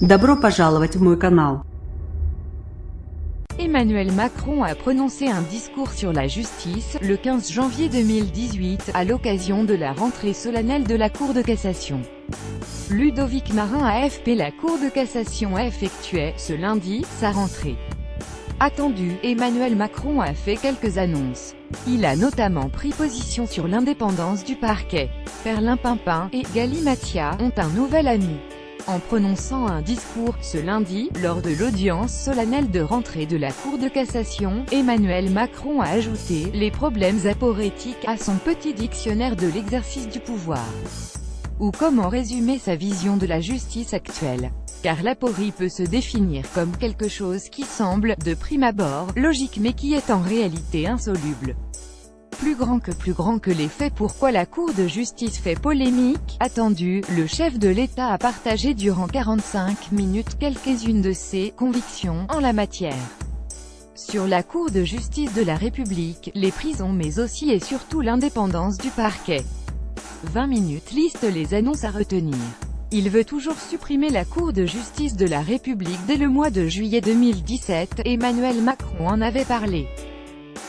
Добро пожаловать в мой канал. Emmanuel Macron a prononcé un discours sur la justice, le 15 janvier 2018, à l'occasion de la rentrée solennelle de la Cour de cassation. Ludovic Marin AFP. La Cour de cassation effectuait, ce lundi, sa rentrée. Attendu, Emmanuel Macron a fait quelques annonces. Il a notamment pris position sur l'indépendance du parquet. Perlin Pimpin et Gali Mathia ont un nouvel ami. En prononçant un discours, ce lundi, lors de l'audience solennelle de rentrée de la Cour de cassation, Emmanuel Macron a ajouté « les problèmes aporétiques » à son petit dictionnaire de l'exercice du pouvoir. Ou comment résumer sa vision de la justice actuelle. Car l'aporie peut se définir comme quelque chose qui semble, de prime abord, logique mais qui est en réalité insoluble. Plus grand que les faits. Pourquoi la Cour de justice fait polémique? Attendu, le chef de l'État a partagé durant 45 minutes quelques-unes de ses convictions en la matière. Sur la Cour de justice de la République, les prisons mais aussi et surtout l'indépendance du parquet. 20 minutes liste les annonces à retenir. Il veut toujours supprimer la Cour de justice de la République dès le mois de juillet 2017, Emmanuel Macron en avait parlé.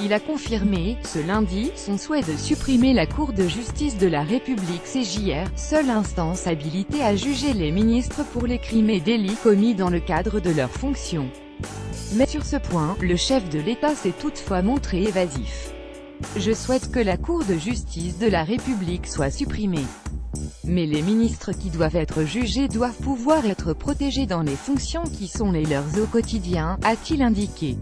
Il a confirmé, ce lundi, son souhait de supprimer la Cour de justice de la République CJR, seule instance habilitée à juger les ministres pour les crimes et délits commis dans le cadre de leurs fonctions. Mais sur ce point, le chef de l'État s'est toutefois montré évasif. Je souhaite que la Cour de justice de la République soit supprimée. Mais les ministres qui doivent être jugés doivent pouvoir être protégés dans les fonctions qui sont les leurs au quotidien, a-t-il indiqué.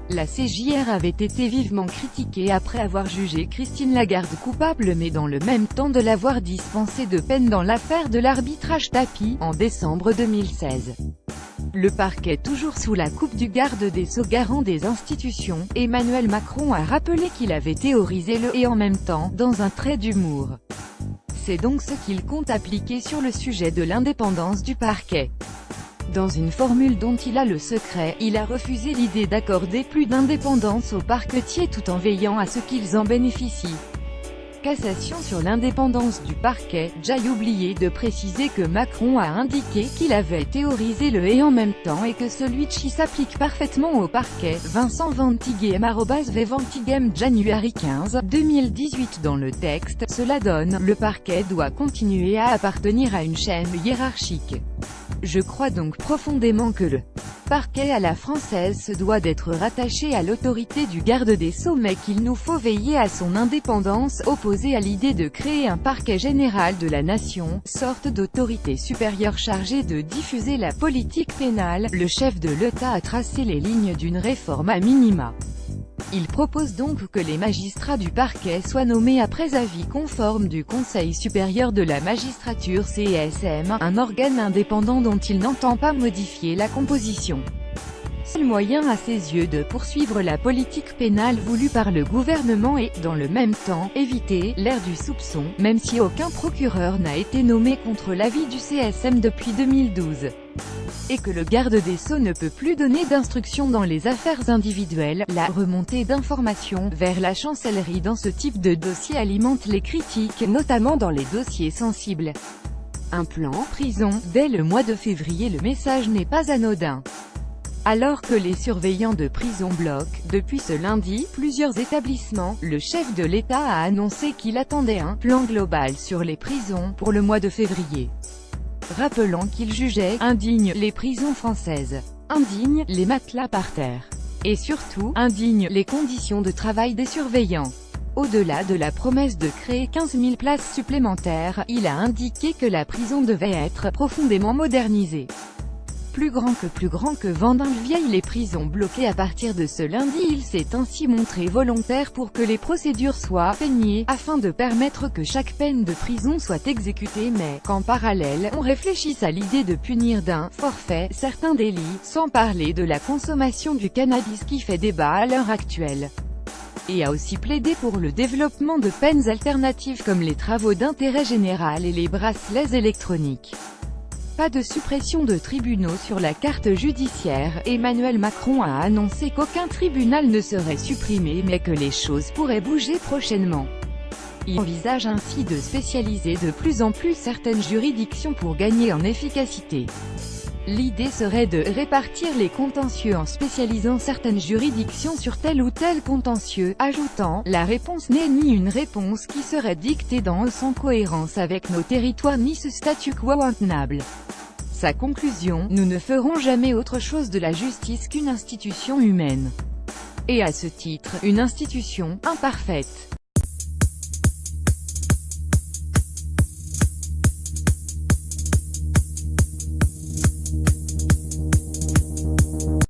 La CJR avait été vivement critiquée après avoir jugé Christine Lagarde coupable mais dans le même temps de l'avoir dispensée de peine dans l'affaire de l'arbitrage tapis, en décembre 2016. Le parquet toujours sous la coupe du garde des Sceaux garant des institutions, Emmanuel Macron a rappelé qu'il avait théorisé le « et en même temps » dans un trait d'humour. C'est donc ce qu'il compte appliquer sur le sujet de l'indépendance du parquet. Dans une formule dont il a le secret, il a refusé l'idée d'accorder plus d'indépendance aux parquetiers tout en veillant à ce qu'ils en bénéficient. Cassation sur l'indépendance du parquet. J'ai oublié de préciser que Macron a indiqué qu'il avait théorisé le « et en même temps » et que celui-ci s'applique parfaitement au parquet. Vincent Ventigame @Ventigame January 15, 2018. Dans le texte, cela donne, le parquet doit continuer à appartenir à une chaîne hiérarchique. Je crois donc profondément que le parquet à la française se doit d'être rattaché à l'autorité du garde des Sceaux mais qu'il nous faut veiller à son indépendance, opposée à l'idée de créer un parquet général de la nation, sorte d'autorité supérieure chargée de diffuser la politique pénale. Le chef de l'État a tracé les lignes d'une réforme à minima. Il propose donc que les magistrats du parquet soient nommés après avis conforme du Conseil supérieur de la magistrature CSM, un organe indépendant dont il n'entend pas modifier la composition. Seul moyen à ses yeux de poursuivre la politique pénale voulue par le gouvernement et, dans le même temps, éviter l'ère du soupçon, même si aucun procureur n'a été nommé contre l'avis du CSM depuis 2012. Et que le garde des Sceaux ne peut plus donner d'instructions dans les affaires individuelles. La remontée d'informations vers la chancellerie dans ce type de dossier alimente les critiques, notamment dans les dossiers sensibles. Un plan prison. Dès le mois de février, le message n'est pas anodin. Alors que les surveillants de prison bloquent, depuis ce lundi, plusieurs établissements, le chef de l'État a annoncé qu'il attendait un plan global sur les prisons pour le mois de février. Rappelant qu'il jugeait indignes les prisons françaises, indignes les matelas par terre, et surtout indignes les conditions de travail des surveillants. Au-delà de la promesse de créer 15 000 places supplémentaires, il a indiqué que la prison devait être profondément modernisée. Plus grand que Vendin-le-Vieil, les prisons bloquées à partir de ce lundi. Il s'est ainsi montré volontaire pour que les procédures soient peignées, afin de permettre que chaque peine de prison soit exécutée mais, qu'en parallèle, on réfléchisse à l'idée de punir d'un forfait certains délits, sans parler de la consommation du cannabis qui fait débat à l'heure actuelle. Et a aussi plaidé pour le développement de peines alternatives comme les travaux d'intérêt général et les bracelets électroniques. Pas de suppression de tribunaux sur la carte judiciaire. Emmanuel Macron a annoncé qu'aucun tribunal ne serait supprimé mais que les choses pourraient bouger prochainement. Il envisage ainsi de spécialiser de plus en plus certaines juridictions pour gagner en efficacité. L'idée serait de répartir les contentieux en spécialisant certaines juridictions sur tel ou tel contentieux, ajoutant « La réponse n'est ni une réponse qui serait dictée sans cohérence avec nos territoires ni ce statu quo intenable ». Sa conclusion, nous ne ferons jamais autre chose de la justice qu'une institution humaine. Et à ce titre, une institution imparfaite.